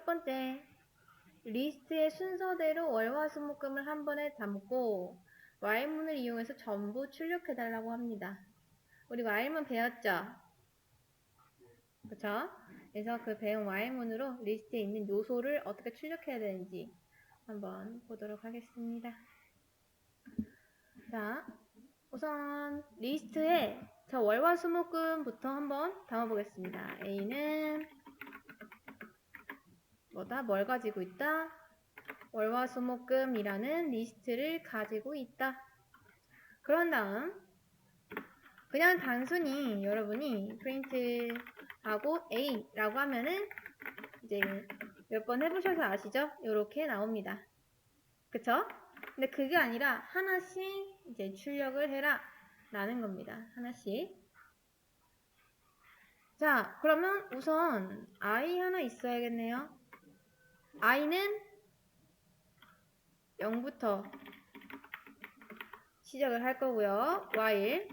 첫 번째, 리스트의 순서대로 월화수목금을 한 번에 담고 while문을 이용해서 전부 출력해달라고 합니다. 우리 while문 배웠죠? 그쵸? 그래서 그 배운 while문으로 리스트에 있는 요소를 어떻게 출력해야 되는지 한번 보도록 하겠습니다. 자, 우선 리스트에 저 월화수목금부터 한번 담아보겠습니다. A는 뭐다? 뭘 가지고 있다? 월화수목금이라는 리스트를 가지고 있다. 그런 다음 그냥 단순히 여러분이 프린트하고 A라고 하면은 이제 몇 번 해보셔서 아시죠? 이렇게 나옵니다. 그쵸? 근데 그게 아니라 하나씩 이제 출력을 해라 라는 겁니다. 하나씩. 자, 그러면 우선 I 하나 있어야겠네요. I는 0부터 시작을 할 거고요. while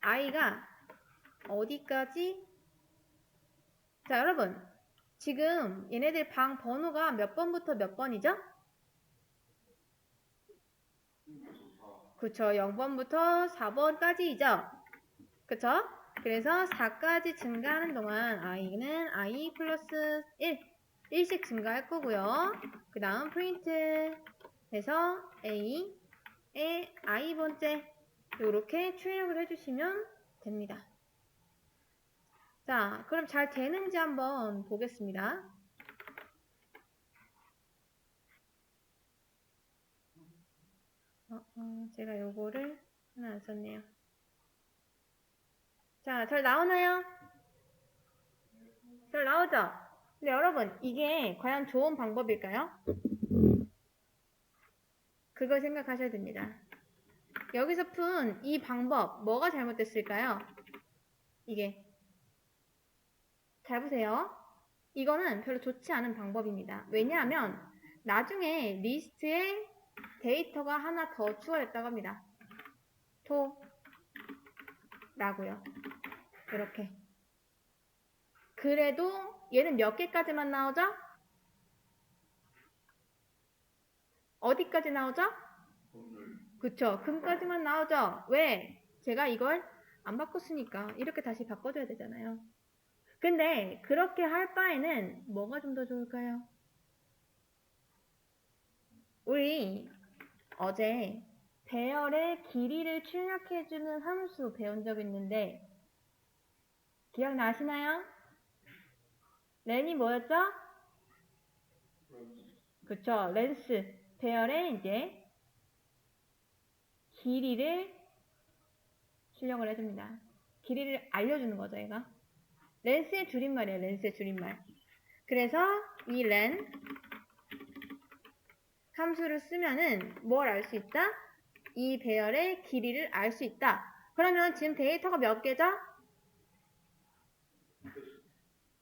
I가 어디까지? 자, 여러분 지금 얘네들 방 번호가 몇 번부터 몇 번이죠? 그쵸, 0번부터 4번까지이죠? 그쵸? 그래서 4까지 증가하는 동안 I는 I 플러스 1씩 증가할 거고요. 그 다음 프린트 해서 A에 I번째 이렇게 출력을 해주시면 됩니다. 자, 그럼 잘 되는지 한번 보겠습니다. 제가 요거를 하나 안 썼네요. 자, 잘 나오나요? 잘 나오죠? 근데 여러분, 이게 과연 좋은 방법일까요? 그걸 생각하셔야 됩니다. 여기서 푼 이 방법, 뭐가 잘못됐을까요? 이게. 잘 보세요. 이거는 별로 좋지 않은 방법입니다. 왜냐하면 나중에 리스트에 데이터가 하나 더 추가됐다고 합니다. 라고요. 이렇게. 그래도 얘는 몇 개까지만 나오죠? 어디까지 나오죠? 그쵸. 금까지만 나오죠. 왜? 제가 이걸 안 바꿨으니까 이렇게 다시 바꿔줘야 되잖아요. 근데 그렇게 할 바에는 뭐가 좀 더 좋을까요? 우리 어제 배열의 길이를 출력해주는 함수 배운 적 있는데 기억나시나요? 렌이 뭐였죠? 그쵸. 렌스. 배열의 이제 길이를 출력을 해줍니다. 길이를 알려주는 거죠, 얘가. 렌스의 줄임말이에요, 렌스의 줄임말. 그래서 이 len 함수를 쓰면은 뭘 알 수 있다? 이 배열의 길이를 알 수 있다. 그러면 지금 데이터가 몇 개죠?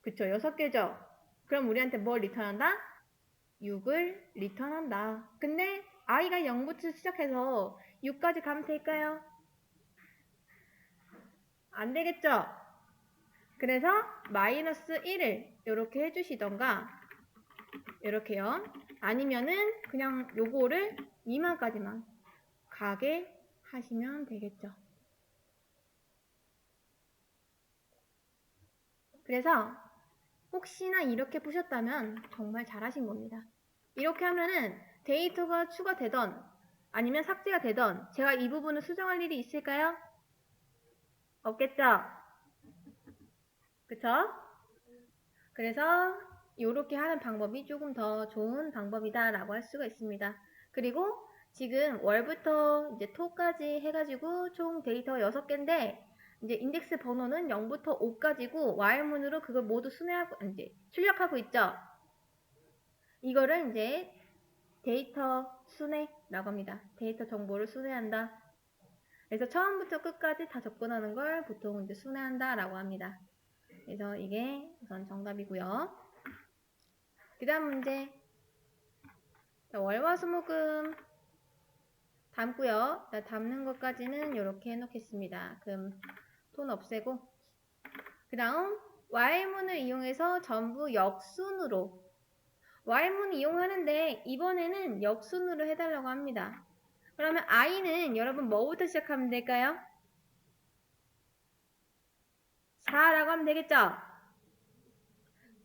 그쵸, 6개죠? 그럼 우리한테 뭘 리턴한다? 6을 리턴한다. 근데 i가 0부터 시작해서 6까지 가면 될까요? 안 되겠죠? 그래서 마이너스 1을 이렇게 해주시던가 이렇게요. 아니면은 그냥 요거를 2만까지만 가게 하시면 되겠죠. 그래서 혹시나 이렇게 푸셨다면 정말 잘하신 겁니다. 이렇게 하면은 데이터가 추가되던 아니면 삭제가 되던 제가 이 부분을 수정할 일이 있을까요? 없겠죠? 그쵸? 그래서 이렇게 하는 방법이 조금 더 좋은 방법이다 라고 할 수가 있습니다. 그리고 지금 월부터 이제 토까지 해가지고 총 데이터 6개인데 이제 인덱스 번호는 0부터 5까지고 while문으로 그걸 모두 순회하고 이제 출력하고 있죠. 이거를 이제 데이터 순회라고 합니다. 데이터 정보를 순회한다. 그래서 처음부터 끝까지 다 접근하는 걸 보통 이제 순회한다 라고 합니다. 그래서 이게 우선 정답이고요. 그 다음 문제. 월화수목금 담고요. 담는 것까지는 이렇게 해놓겠습니다. 그럼 돈 없애고 그 다음 while문을 이용해서 전부 역순으로 while문 이용하는데 이번에는 역순으로 해달라고 합니다. 그러면 i는 여러분 뭐부터 시작하면 될까요? 4라고 하면 되겠죠?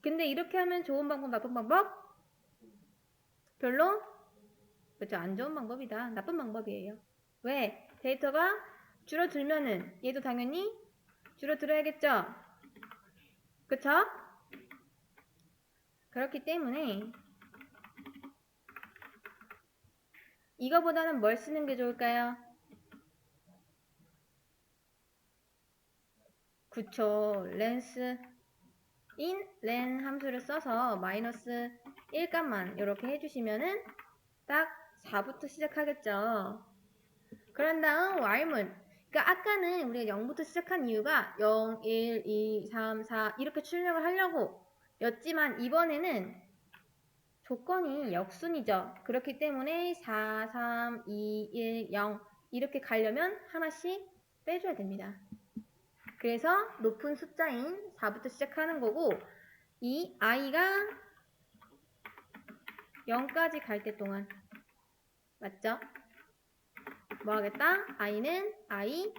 근데 이렇게 하면 좋은 방법, 나쁜 방법? 별로? 그렇죠. 안 좋은 방법이다. 나쁜 방법이에요. 왜? 데이터가 줄어들면은 얘도 당연히 줄어들어야겠죠? 그쵸? 그렇기 때문에 이거보다는 뭘 쓰는 게 좋을까요? 그쵸. 렌스 in len 함수를 써서 마이너스 1값만 이렇게 해주시면은 딱 4부터 시작하겠죠. 그런 다음 while문. 그러니까 아까는 우리가 0부터 시작한 이유가 0, 1, 2, 3, 4 이렇게 출력을 하려고 였지만 이번에는 조건이 역순이죠. 그렇기 때문에 4, 3, 2, 1, 0 이렇게 가려면 하나씩 빼줘야 됩니다. 그래서 높은 숫자인 4부터 시작하는 거고 이 i가 0까지 갈 때 동안 맞죠? 뭐 하겠다? i는 i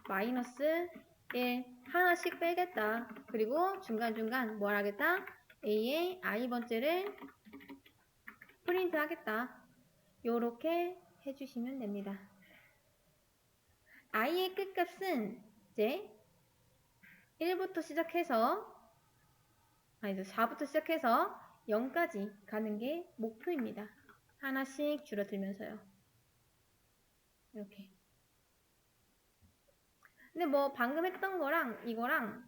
마이너스 1 하나씩 빼겠다. 그리고 중간중간 뭘 하겠다? a의 i번째를 프린트 하겠다. 요렇게 해주시면 됩니다. i의 끝값은 이제 1부터 시작해서 4부터 시작해서 0까지 가는 게 목표입니다. 하나씩 줄어들면서요. 이렇게. 근데 뭐 방금 했던 거랑 이거랑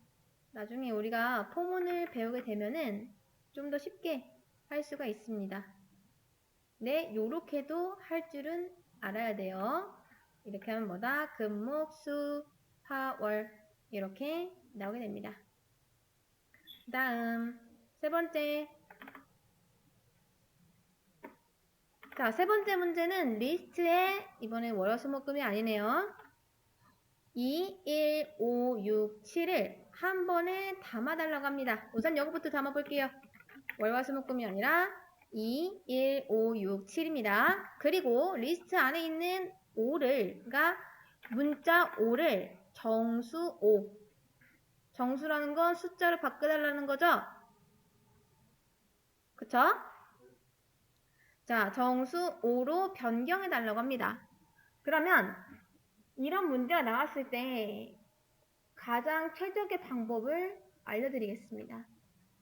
나중에 우리가 포문을 배우게 되면은 좀 더 쉽게 할 수가 있습니다. 네, 요렇게도 할 줄은 알아야 돼요. 이렇게 하면 뭐다? 금, 목, 수, 화, 월 이렇게 나오게 됩니다. 그 다음 세 번째. 자, 세 번째 문제는 리스트에 이번엔 월화수목금이 아니네요. 2, 1, 5, 6, 7을 한 번에 담아달라고 합니다. 우선 이거부터 담아볼게요. 월화수목금이 아니라 2, 1, 5, 6, 7입니다. 그리고 리스트 안에 있는 5를, 그러니까 문자 5를 정수 5. 정수라는 건 숫자로 바꿔달라는 거죠? 그쵸? 자, 정수 5로 변경해 달라고 합니다. 그러면 이런 문제가 나왔을 때 가장 최적의 방법을 알려드리겠습니다.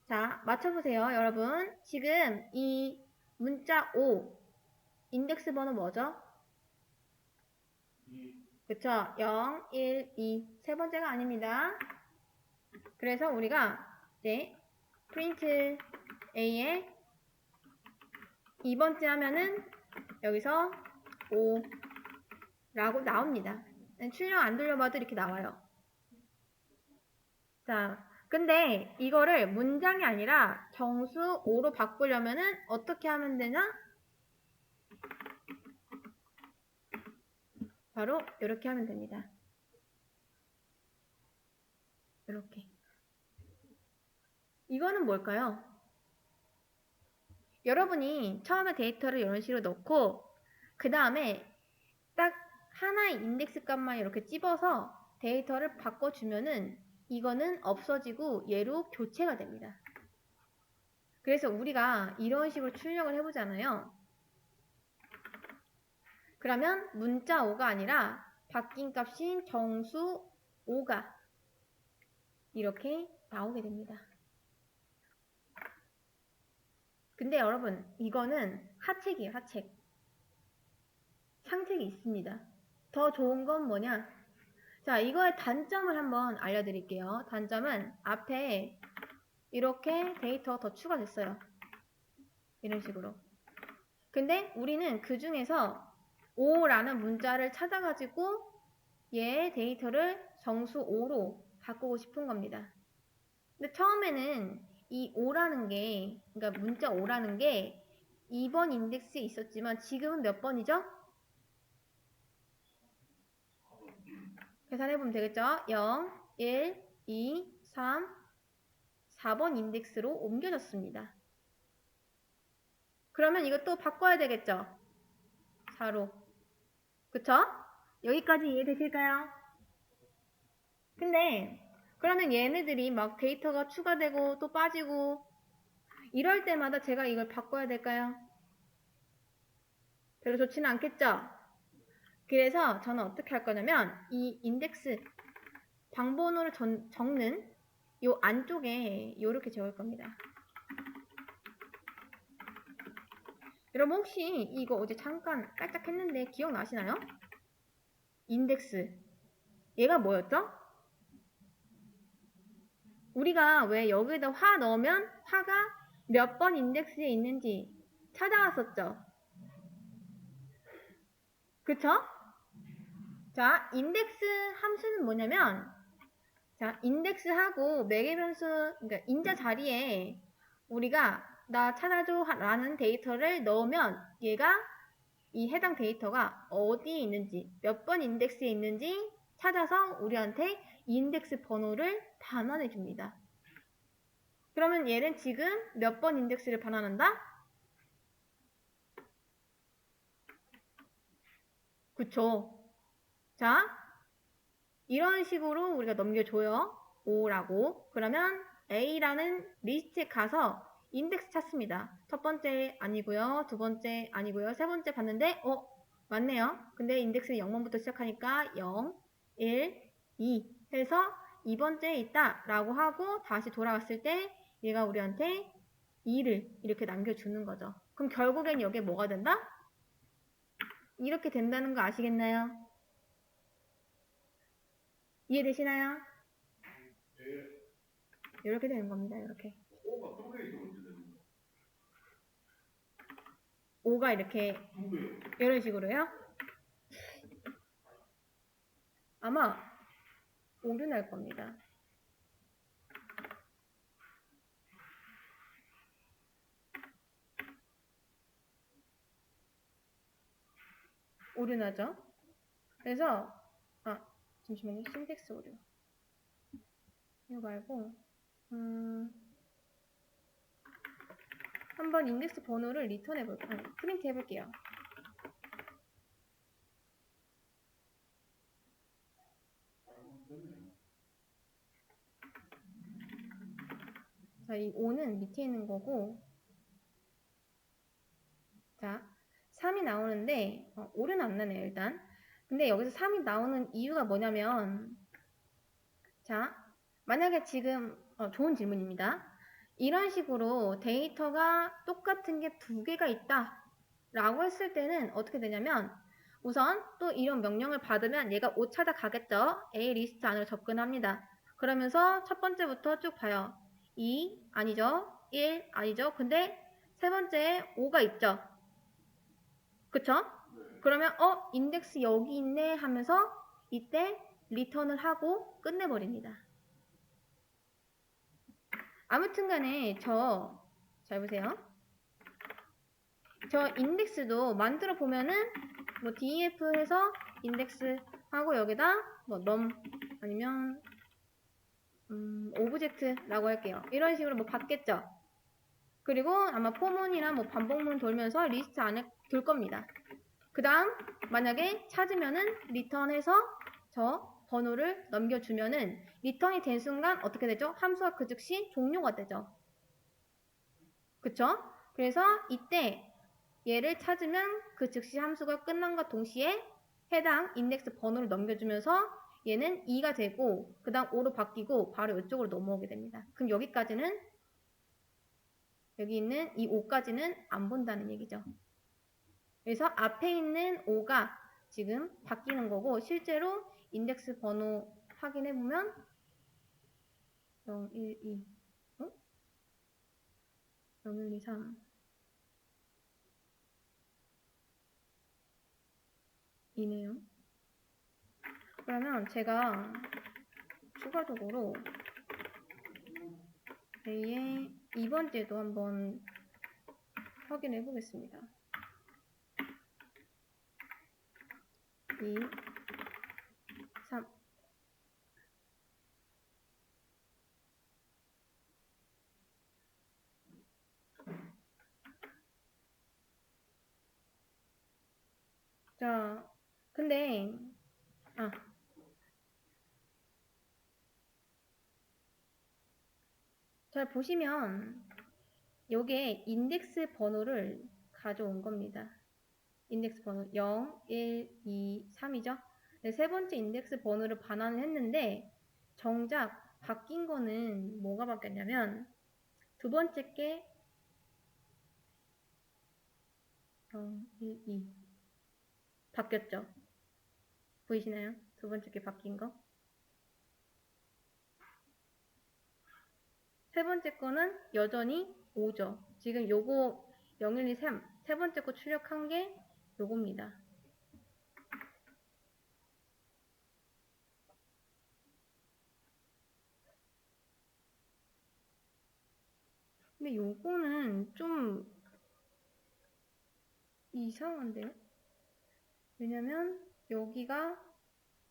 자, 맞춰보세요, 여러분. 지금 이 문자 5, 인덱스 번호 뭐죠? 그쵸? 0, 1, 2. 세 번째가 아닙니다. 그래서 우리가 이제 프린트 A에 2번째 하면은 여기서 5라고 나옵니다. 출력 안 돌려봐도 이렇게 나와요. 자, 근데 이거를 문장이 아니라 정수 5로 바꾸려면은 어떻게 하면 되냐? 바로 이렇게 하면 됩니다. 이렇게. 이거는 뭘까요? 여러분이 처음에 데이터를 이런 식으로 넣고 그 다음에 딱 하나의 인덱스 값만 이렇게 찝어서 데이터를 바꿔주면은 이거는 없어지고 얘로 교체가 됩니다. 그래서 우리가 이런 식으로 출력을 해보잖아요. 그러면 문자 5가 아니라 바뀐 값인 정수 5가 이렇게 나오게 됩니다. 근데 여러분 이거는 하책이에요. 하책. 상책이 있습니다. 더 좋은 건 뭐냐? 자, 이거의 단점을 한번 알려드릴게요. 단점은 앞에 이렇게 데이터가 더 추가됐어요. 이런 식으로. 근데 우리는 그 중에서 5라는 문자를 찾아가지고 얘의 데이터를 정수 5로 바꾸고 싶은 겁니다. 근데 처음에는 이 5라는 게, 그러니까 문자 5라는 게 2번 인덱스에 있었지만 지금은 몇 번이죠? 계산해보면 되겠죠? 0, 1, 2, 3, 4번 인덱스로 옮겨졌습니다. 그러면 이것도 바꿔야 되겠죠? 4로. 그쵸? 여기까지 이해되실까요? 근데 그러면 얘네들이 막 데이터가 추가되고 또 빠지고 이럴 때마다 제가 이걸 바꿔야 될까요? 별로 좋지는 않겠죠? 그래서 저는 어떻게 할 거냐면 이 인덱스 방번호를 적는 요 안쪽에 요렇게 적을 겁니다. 여러분 혹시 이거 어제 잠깐 깔짝 했는데 기억나시나요? 인덱스 얘가 뭐였죠? 우리가 왜 여기다 화 넣으면 화가 몇 번 인덱스에 있는지 찾아왔었죠? 그쵸? 자, 인덱스 함수는 뭐냐면 자, 인덱스하고 매개 변수, 그러니까 인자 자리에 우리가 나 찾아줘 라는 데이터를 넣으면 얘가 이 해당 데이터가 어디에 있는지 몇 번 인덱스에 있는지 찾아서 우리한테 인덱스 번호를 반환해 줍니다. 그러면 얘는 지금 몇 번 인덱스를 반환한다? 그쵸? 자, 이런 식으로 우리가 넘겨줘요. 5라고. 그러면 A라는 리스트에 가서 인덱스 찾습니다. 첫 번째 아니고요. 두 번째 아니고요. 세 번째 봤는데 맞네요. 근데 인덱스 0번부터 시작하니까 0, 1, 2 해서 2번째에 있다 라고 하고 다시 돌아왔을 때 얘가 우리한테 2를 이렇게 남겨주는 거죠. 그럼 결국엔 여기에 뭐가 된다? 이렇게 된다는 거 아시겠나요? 이해되시나요? 이렇게 되는 겁니다. 이렇게. 5가 이렇게 이런 식으로요. 아마 오류 날 겁니다. 오류 나죠? 그래서 잠시만요. 신텍스 오류. 이거 말고 한번 인덱스 번호를 리턴해 볼게요. 프린트 해볼게요. 자, 이 5는 밑에 있는 거고 자, 3이 나오는데 5는 안 나네요, 일단. 근데 여기서 3이 나오는 이유가 뭐냐면 자, 만약에 지금 좋은 질문입니다. 이런 식으로 데이터가 똑같은 게 두 개가 있다 라고 했을 때는 어떻게 되냐면 우선 또 이런 명령을 받으면 얘가 5 찾아가겠죠. A 리스트 안으로 접근합니다. 그러면서 첫 번째부터 쭉 봐요. 2 아니죠. 1 아니죠. 근데 세 번째에 5가 있죠. 그쵸? 그러면 인덱스 여기 있네 하면서 이때 리턴을 하고 끝내버립니다. 아무튼 간에 잘 보세요. 저 인덱스도 만들어 보면은 뭐 def 해서 인덱스 하고 여기다 뭐 num 아니면 오브젝트라고 할게요. 이런 식으로 뭐 받겠죠. 그리고 아마 포문이나 뭐 반복문 돌면서 리스트 안에 둘 겁니다. 그 다음 만약에 찾으면은 리턴해서 저 번호를 넘겨주면은 리턴이 된 순간 어떻게 되죠? 함수가 그 즉시 종료가 되죠. 그쵸? 그래서 이때 얘를 찾으면 그 즉시 함수가 끝난과 동시에 해당 인덱스 번호를 넘겨주면서 얘는 2가 되고 그 다음 5로 바뀌고 바로 이쪽으로 넘어오게 됩니다. 그럼 여기까지는 여기 있는 이 5까지는 안 본다는 얘기죠. 그래서 앞에 있는 5가 지금 바뀌는 거고 실제로 인덱스 번호 확인해보면 0, 1, 2 0, 1, 2, 3 이네요. 그러면 제가 추가적으로 A의 2번째도 한번 확인해 보겠습니다. 2, 3 자, 근데, 아, 잘 보시면, 요게 인덱스 번호를 가져온 겁니다. 인덱스 번호 0, 1, 2, 3이죠? 네, 세 번째 인덱스 번호를 반환을 했는데, 정작 바뀐 거는 뭐가 바뀌었냐면, 두 번째 게 0, 1, 2 바뀌었죠? 보이시나요? 두 번째 게 바뀐 거. 세 번째 거는 여전히 5죠. 지금 요거 0, 1, 2, 3, 세 번째 거 출력한 게 요겁니다. 근데 요거는 좀 이상한데요? 왜냐면 여기가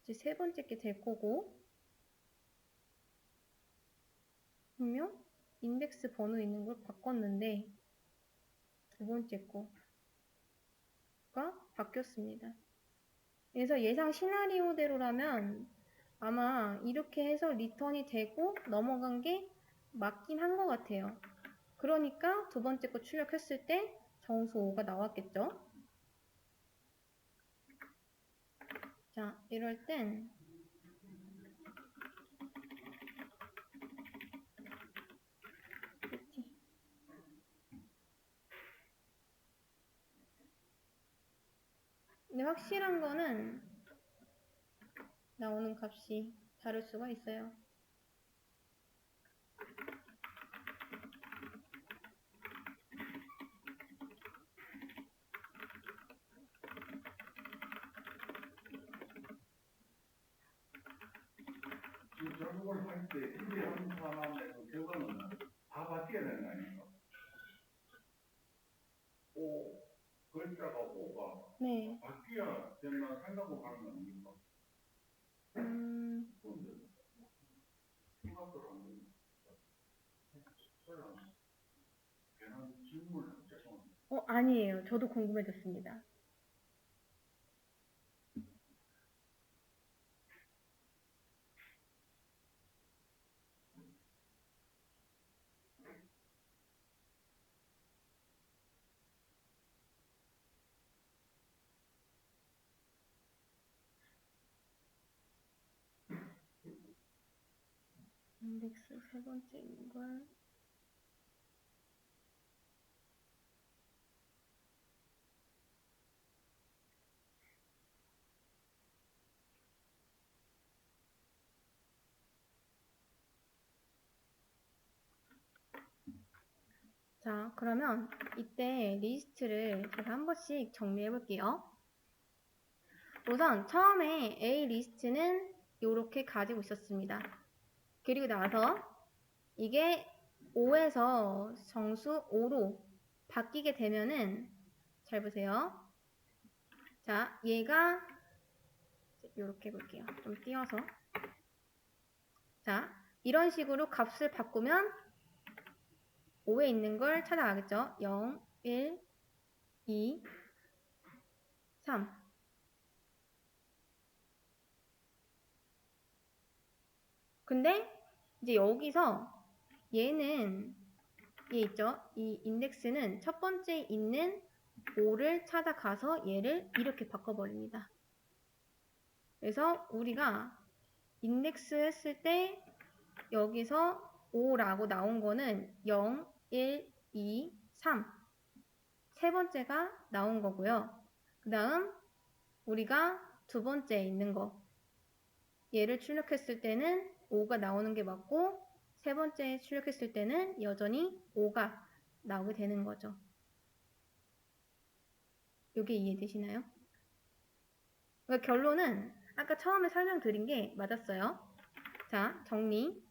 이제 세 번째 게 될 거고, 분명 인덱스 번호 있는 걸 바꿨는데 두 번째 거가 바뀌었습니다. 그래서 예상 시나리오대로라면 아마 이렇게 해서 리턴이 되고 넘어간 게 맞긴 한 것 같아요. 그러니까 두 번째 거 출력했을 때 정수 5가 나왔겠죠? 자, 이럴 땐 근데 확실한 거는 나오는 값이 다를 수가 있어요. 결국을 할 때 1, 2, 3, 4만의 그 결과는 다 바뀌어야 되는 거 아닙니까? 5, 글자가 5가 네. 바뀌어야 된다 생각하고 가는 거 아닙니까? 생각을 안 됩니다. 괜한 질문을 죄송합니다. 아니에요. 저도 궁금해졌습니다. 인덱스 세 번째 있는 걸 자, 그러면 이때 리스트를 제가 한 번씩 정리해 볼게요. 우선 처음에 A 리스트는 이렇게 가지고 있었습니다. 그리고 나서 이게 5에서 정수 5로 바뀌게 되면은 잘 보세요. 자, 얘가 이렇게 해볼게요. 좀 띄워서 자, 이런 식으로 값을 바꾸면 5에 있는 걸 찾아가겠죠. 0, 1, 2, 3 근데 이제 여기서 얘는 얘 있죠? 이 인덱스는 첫 번째 있는 5를 찾아가서 얘를 이렇게 바꿔버립니다. 그래서 우리가 인덱스 했을 때 여기서 5라고 나온 거는 0, 1, 2, 3 세 번째가 나온 거고요. 그 다음 우리가 두 번째에 있는 거 얘를 출력했을 때는 5가 나오는 게 맞고 세 번째에 출력했을 때는 여전히 5가 나오게 되는 거죠. 이게 이해되시나요? 그러니까 결론은 아까 처음에 설명드린 게 맞았어요. 자, 정리.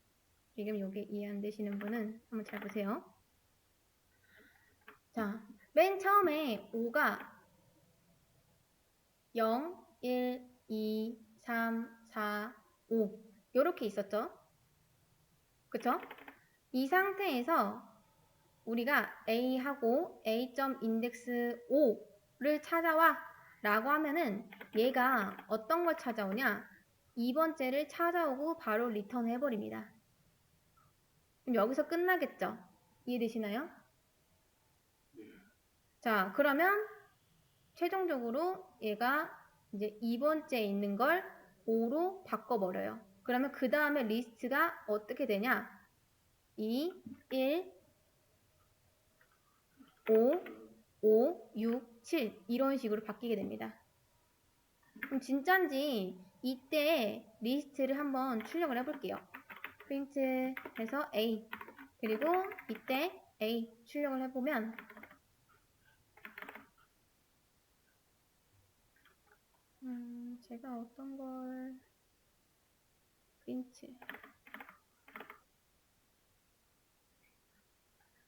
지금 이게 이해 안 되시는 분은 한번 잘 보세요. 자, 맨 처음에 5가 0, 1, 2, 3, 4, 5 이렇게 있었죠? 그쵸? 이 상태에서 우리가 A하고 A.index 5를 찾아와 라고 하면은 얘가 어떤 걸 찾아오냐? 2번째를 찾아오고 바로 리턴 해버립니다. 그럼 여기서 끝나겠죠? 이해되시나요? 자, 그러면 최종적으로 얘가 이제 2번째에 있는 걸 5로 바꿔버려요. 그러면 그 다음에 리스트가 어떻게 되냐? 2, 1, 5, 5, 6, 7 이런 식으로 바뀌게 됩니다. 그럼 진짠지 이때 리스트를 한번 출력을 해볼게요. 프린트 해서 A 그리고 이때 A 출력을 해보면 제가 어떤 걸 프린트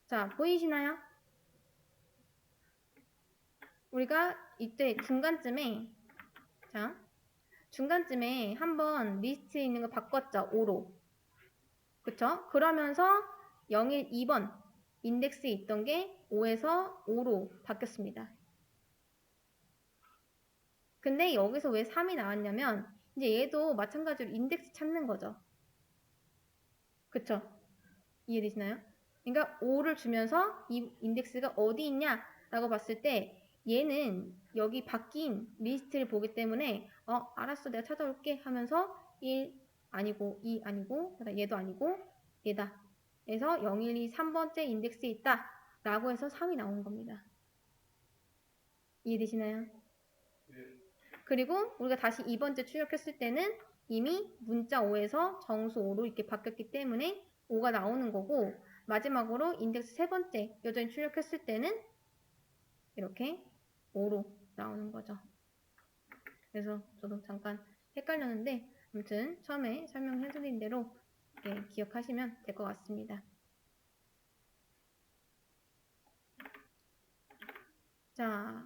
자 보이시나요? 우리가 이때 중간쯤에 한번 리스트에 있는 거 바꿨죠. 5로 그쵸? 그러면서 01, 2번 인덱스에 있던 게 5에서 5로 바뀌었습니다. 근데 여기서 왜 3이 나왔냐면 이제 얘도 마찬가지로 인덱스 찾는 거죠. 그쵸? 이해되시나요? 그러니까 5를 주면서 이 인덱스가 어디 있냐 라고 봤을 때 얘는 여기 바뀐 리스트를 보기 때문에 알았어 내가 찾아올게 하면서 1 아니고 2 아니고 얘도 아니고 얘다. 그래서 0, 1, 2, 3번째 인덱스에 있다 라고 해서 3이 나온 겁니다. 이해되시나요? 그리고 우리가 다시 2번째 출력했을 때는 이미 문자 5에서 정수 5로 이렇게 바뀌었기 때문에 5가 나오는 거고 마지막으로 인덱스 세 번째 여전히 출력했을 때는 이렇게 5로 나오는 거죠. 그래서 저도 잠깐 헷갈렸는데 아무튼 처음에 설명해드린 대로 기억하시면 될 것 같습니다. 자,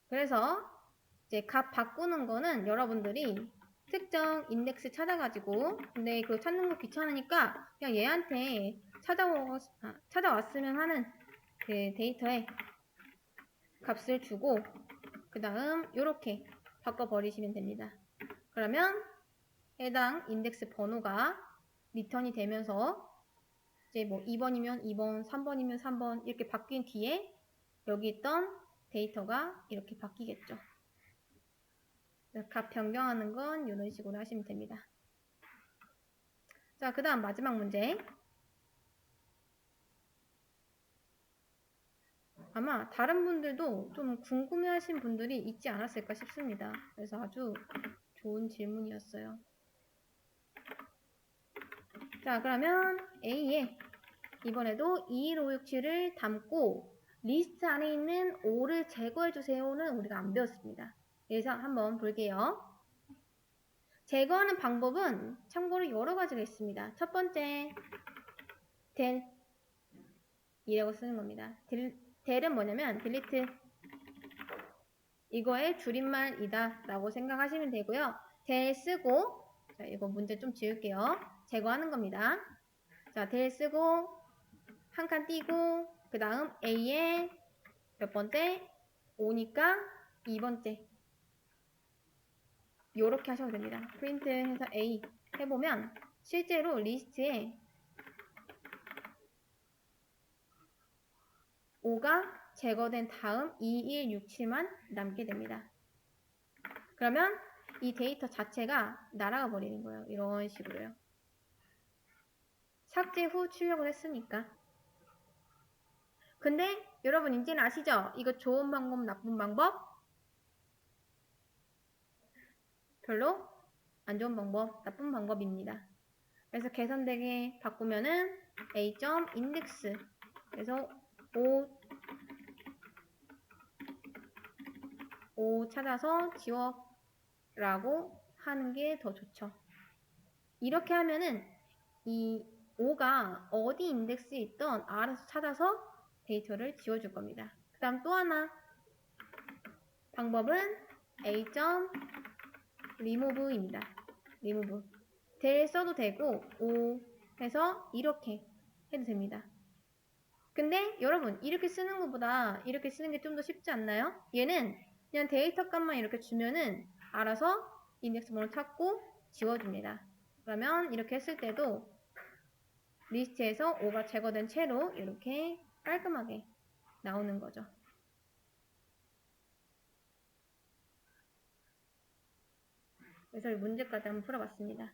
그래서 이제 값 바꾸는 거는 여러분들이 특정 인덱스 찾아가지고 근데 그거 찾는 거 귀찮으니까 그냥 얘한테 찾아왔으면 하는 그 데이터에 값을 주고 그 다음 이렇게 바꿔버리시면 됩니다. 그러면 해당 인덱스 번호가 리턴이 되면서 이제 뭐 2번이면 2번, 3번이면 3번 이렇게 바뀐 뒤에 여기 있던 데이터가 이렇게 바뀌겠죠. 값 변경하는 건 이런 식으로 하시면 됩니다. 자, 그 다음 마지막 문제. 아마 다른 분들도 좀 궁금해하신 분들이 있지 않았을까 싶습니다. 그래서 아주 좋은 질문이었어요. 자, 그러면 A에 이번에도 21567을 담고 리스트 안에 있는 5를 제거해주세요는 우리가 안 배웠습니다. 그래서 한번 볼게요. 제거하는 방법은 참고로 여러 가지가 있습니다. 첫 번째, del 이라고 쓰는 겁니다. del은 뭐냐면 delete 이거의 줄임말이다 라고 생각하시면 되고요. del 쓰고 자 이거 문제 좀 지울게요. 제거하는 겁니다. 자 del 쓰고 한 칸 띄고 그 다음 A에 몇 번째? 5니까 2번째 요렇게 하셔도 됩니다. 프린트 해서 A 해보면 실제로 리스트에 5가 제거된 다음 2167만 남게 됩니다. 그러면 이 데이터 자체가 날아가 버리는 거예요. 이런 식으로요. 삭제 후 출력을 했으니까. 근데 여러분 이제는 아시죠? 이거 좋은 방법, 나쁜 방법? 별로 안 좋은 방법, 나쁜 방법입니다. 그래서 계산되게 바꾸면은 a.index 그래서 5 찾아서 지워 라고 하는 게 더 좋죠. 이렇게 하면은 이 5가 어디 인덱스에 있던 알아서 찾아서 데이터를 지워줄 겁니다. 그 다음 또 하나 방법은 a.remove입니다. remove del 써도 되고 5 해서 이렇게 해도 됩니다. 근데 여러분 이렇게 쓰는 것보다 이렇게 쓰는 게 좀 더 쉽지 않나요? 얘는 그냥 데이터 값만 이렇게 주면은 알아서 인덱스 번호 찾고 지워줍니다. 그러면 이렇게 했을 때도 리스트에서 5가 제거된 채로 이렇게 깔끔하게 나오는 거죠. 그래서 이 문제까지 한번 풀어봤습니다.